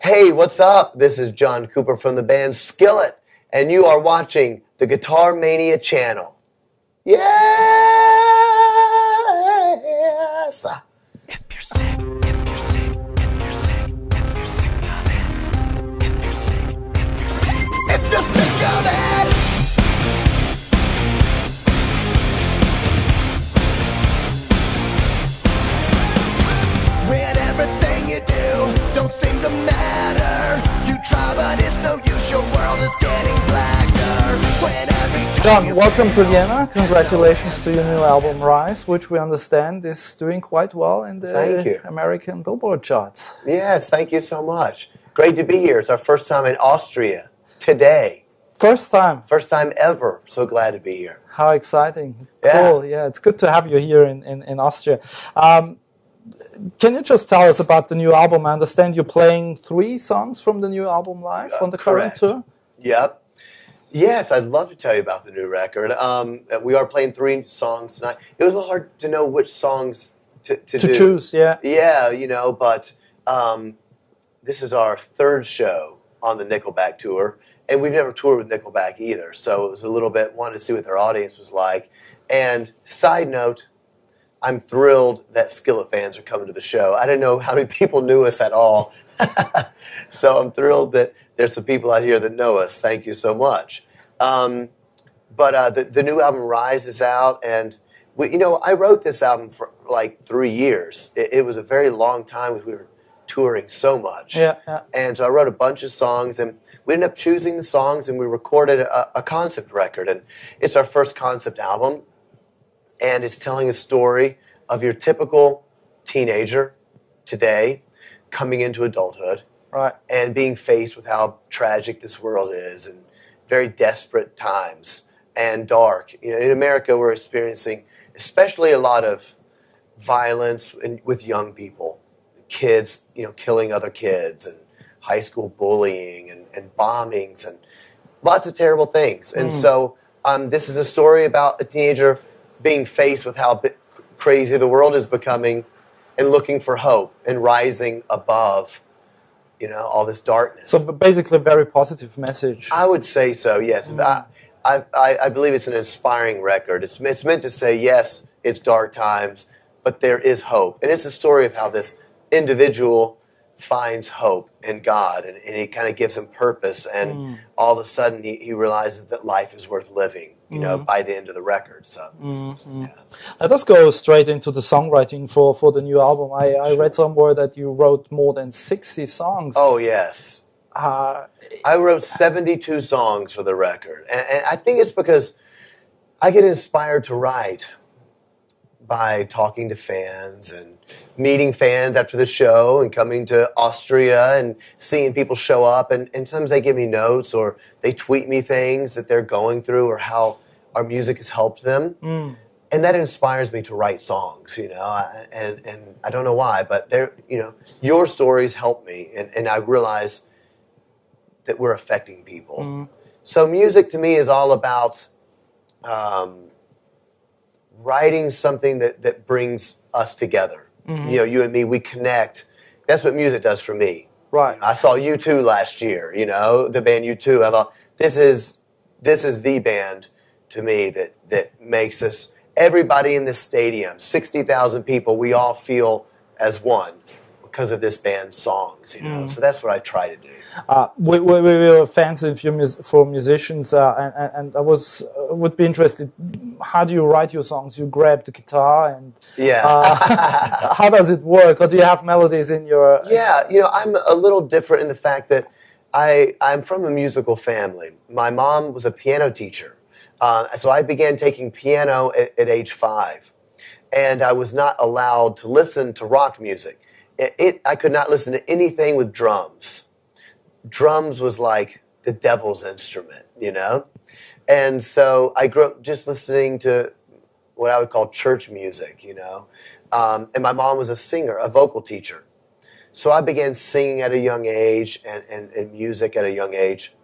Hey, what's up? This is John Cooper from the band Skillet, and you are watching the Guitar Mania channel. Yes! If you're sick, if you're sick, if you're sick, if you're sick of it. If you're sick, if you're sick, If you're sick of it! when everything you do don't seem to matter. You try, but it's no use. Your world is getting blacker. When every time John, you welcome to fail, Vienna. Congratulations to your new album, Rise, which we understand is doing quite well in Thank you. the American Billboard charts. Yes, thank you so much. Great to be here. It's our first time in Austria today. First time. First time ever. So glad to be here. How exciting. Yeah. Cool. Yeah, it's good to have you here in Austria. Can you just tell us about the new album? I understand you're playing 3 songs from the new album live on the current Correct. tour. Yep. Yes, I'd love to tell you about the new record. We are playing 3 songs tonight. It was a little hard to know which songs to do. Choose, yeah. Yeah, but this is our 3rd show on the Nickelback tour, and we've never toured with Nickelback either, so it was a little bit, wanted to see what their audience was like. And side note, I'm thrilled that Skillet fans are coming to the show. I didn't know how many people knew us at all. So I'm thrilled that there's some people out here that know us. Thank you so much. But the new album Rise is out, and I wrote this album for like 3 years. It was a very long time because we were touring so much. Yeah. And so I wrote a bunch of songs, and we ended up choosing the songs, and we recorded a concept record. And it's our first concept album, and it's telling a story of your typical teenager today coming into adulthood. Right. And being faced with how tragic this world is and very desperate times and dark. In America, we're experiencing especially a lot of violence with young people, kids, killing other kids, and high school bullying and bombings and lots of terrible things. And so this is a story about a teenager being faced with how crazy the world is becoming and looking for hope and rising above all this darkness. So basically a very positive message. I would say so, yes. I believe it's an inspiring record. It's meant to say, yes, it's dark times, but there is hope. And it's a story of how this individual finds hope in God, and it kind of gives him purpose, and all of a sudden he realizes that life is worth living, by the end of the record. So, yeah. Let's go straight into the songwriting for the new album. I read somewhere that you wrote more than 60 songs. Oh, yes. I wrote 72 songs for the record. And I think it's because I get inspired to write by talking to fans and meeting fans after the show and coming to Austria and seeing people show up. And sometimes they give me notes or they tweet me things that they're going through or how our music has helped them. And that inspires me to write songs, and I don't know why, but your stories help me, and I realize that we're affecting people. So music to me is all about writing something that brings us together. You and me, we connect. That's what music does for me. Right. I saw U2 last year, the band U2. I thought, this is the band to me that makes us, everybody in this stadium, 60,000 people, we all feel as one because of this band's songs, So that's what I try to do. We were fans for musicians, and I would be interested. How do you write your songs? You grab the guitar, and how does it work? Or do you have melodies in your? Yeah, I'm a little different in the fact that I'm from a musical family. My mom was a piano teacher, so I began taking piano at age 5, and I was not allowed to listen to rock music. I could not listen to anything with drums. Drums was like the devil's instrument, And so I grew up just listening to what I would call church music, And my mom was a singer, a vocal teacher. So I began singing at a young age and music at a young age.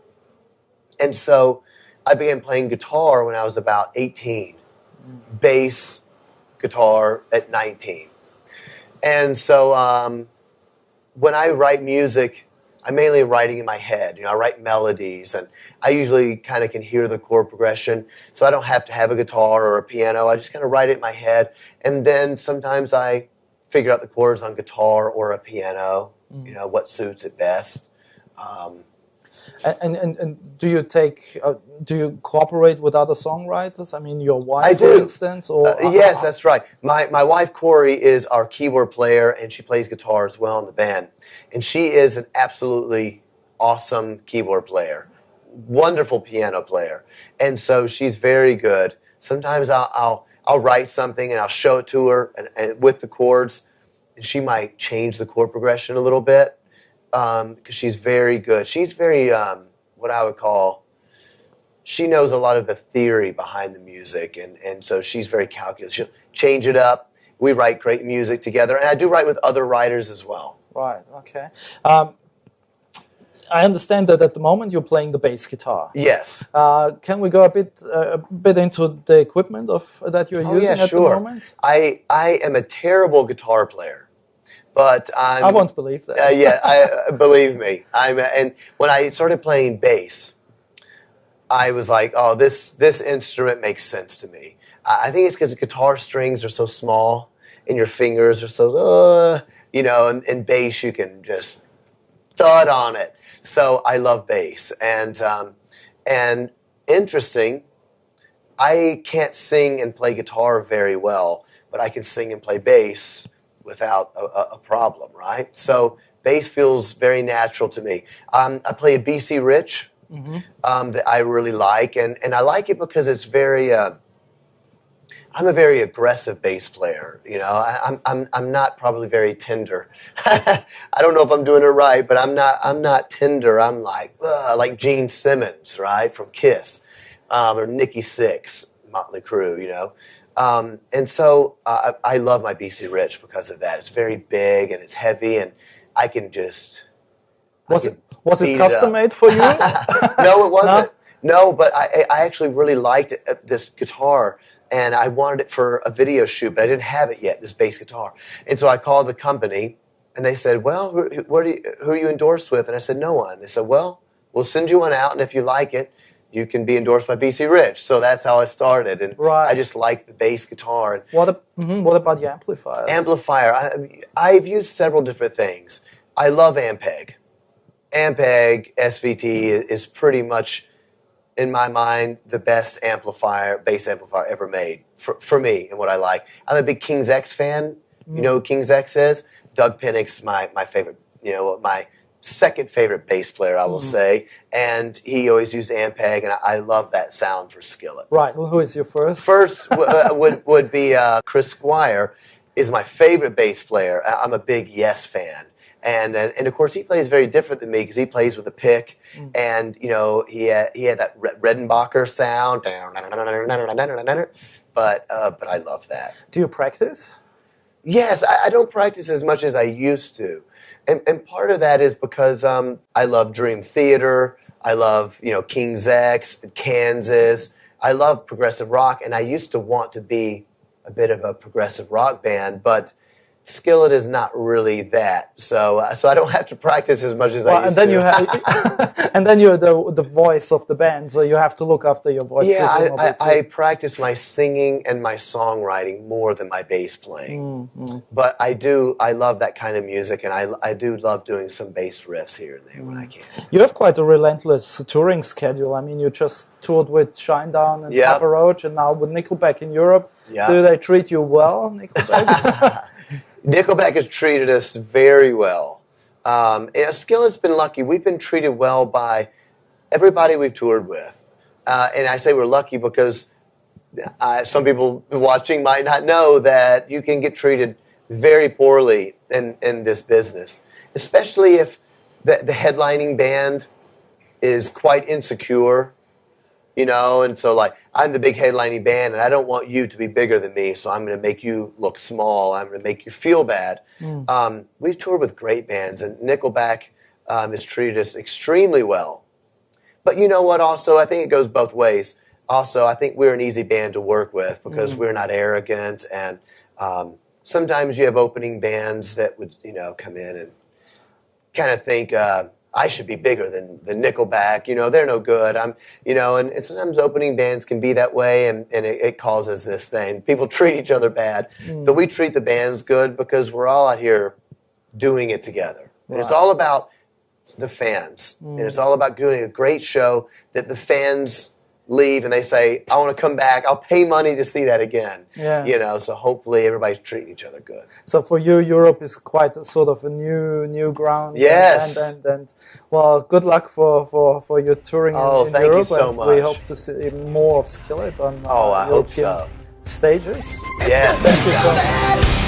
And so I began playing guitar when I was about 18, bass guitar at 19. And so when I write music, I'm mainly writing in my head. I write melodies, and I usually kind of can hear the chord progression, so I don't have to have a guitar or a piano. I just kind of write it in my head, and then sometimes I figure out the chords on guitar or a piano, what suits it best. And do you cooperate with other songwriters? I mean, your wife, I do. for instance? Or yes, that's right. My wife, Corey, is our keyboard player, and she plays guitar as well in the band. And she is an absolutely awesome keyboard player, wonderful piano player. And so she's very good. Sometimes I'll write something and I'll show it to her and with the chords, and she might change the chord progression a little bit. Because she's very good. She's very, what I would call, she knows a lot of the theory behind the music, and so she's very calculated. She'll change it up. We write great music together, and I do write with other writers as well. Right, okay. I understand that at the moment you're playing the bass guitar. Yes. Can we go a bit into the equipment that you're using at the moment? I am a terrible guitar player. But I won't believe that. Believe me. And when I started playing bass, I was like, "Oh, this instrument makes sense to me." I think it's because guitar strings are so small, and your fingers are so, and bass you can just thud on it. So I love bass, and interesting. I can't sing and play guitar very well, but I can sing and play bass without a problem, right? So bass feels very natural to me. I play a BC Rich that I really like, and I like it because it's very. I'm a very aggressive bass player. I'm not probably very tender. I don't know if I'm doing it right, but I'm not tender. I'm like Gene Simmons, right, from Kiss, or Nikki Sixx, Motley Crue, and so I love my BC Rich because of that. It's very big and it's heavy, and I can just. Was it custom made for you? No, it wasn't. No, but I actually really liked this guitar, and I wanted it for a video shoot, but I didn't have it yet. This bass guitar, and so I called the company, and they said, "Well, who are you endorsed with?" And I said, "No one." They said, "Well, we'll send you one out, and if you like it, you can be endorsed by BC Rich." So that's how I started, and I just liked the bass guitar. And what about the amplifier? Amplifier, I've used several different things. I love Ampeg. Ampeg SVT is pretty much, in my mind, the best bass amplifier ever made for me and what I like. I'm a big King's X fan. You know who King's X is? Doug Pinnick's my favorite, my second favorite bass player, I will say, and he always used Ampeg, and I love that sound for Skillet. Right. Well, who is your first? First would be Chris Squire, is my favorite bass player. I'm a big Yes fan, and of course he plays very different than me because he plays with a pick, and he had that Redenbacher sound, but I love that. Do you practice? Yes, I don't practice as much as I used to. And part of that is because I love Dream Theater, I love King's X, Kansas. I love progressive rock, and I used to want to be a bit of a progressive rock band, but Skillet is not really that. So I don't have to practice as much as I used to. And then you're the voice of the band, so you have to look after your voice. Yeah, I practice my singing and my songwriting more than my bass playing. But I love that kind of music, and I do love doing some bass riffs here and there when I can. You have quite a relentless touring schedule. I mean, you just toured with Shinedown and Papa Roach, and now with Nickelback in Europe. Yep. Do they treat you well, Nickelback? Nickelback has treated us very well. Skillet's been lucky. We've been treated well by everybody we've toured with. And I say we're lucky because some people watching might not know that you can get treated very poorly in this business, especially if the headlining band is quite insecure. And so I'm the big headlining band, and I don't want you to be bigger than me, so I'm going to make you look small. I'm going to make you feel bad. We've toured with great bands, and Nickelback has treated us extremely well. But you know what, also, I think it goes both ways. Also, I think we're an easy band to work with because we're not arrogant, and sometimes you have opening bands that would, come in and kind of think, I should be bigger than Nickelback. They're no good. And sometimes opening bands can be that way, and it causes this thing. People treat each other bad, but we treat the bands good because we're all out here doing it together. And it's all about the fans, and it's all about doing a great show that the fans leave and they say, I want to come back. I'll pay money to see that again. Yeah. So hopefully everybody's treating each other good. So for you, Europe is quite a sort of a new ground. Yes. And well, good luck for your touring in Europe. Thank you so much. We hope to see more of Skillet on I hope so. stages. Yes. Thank you so much.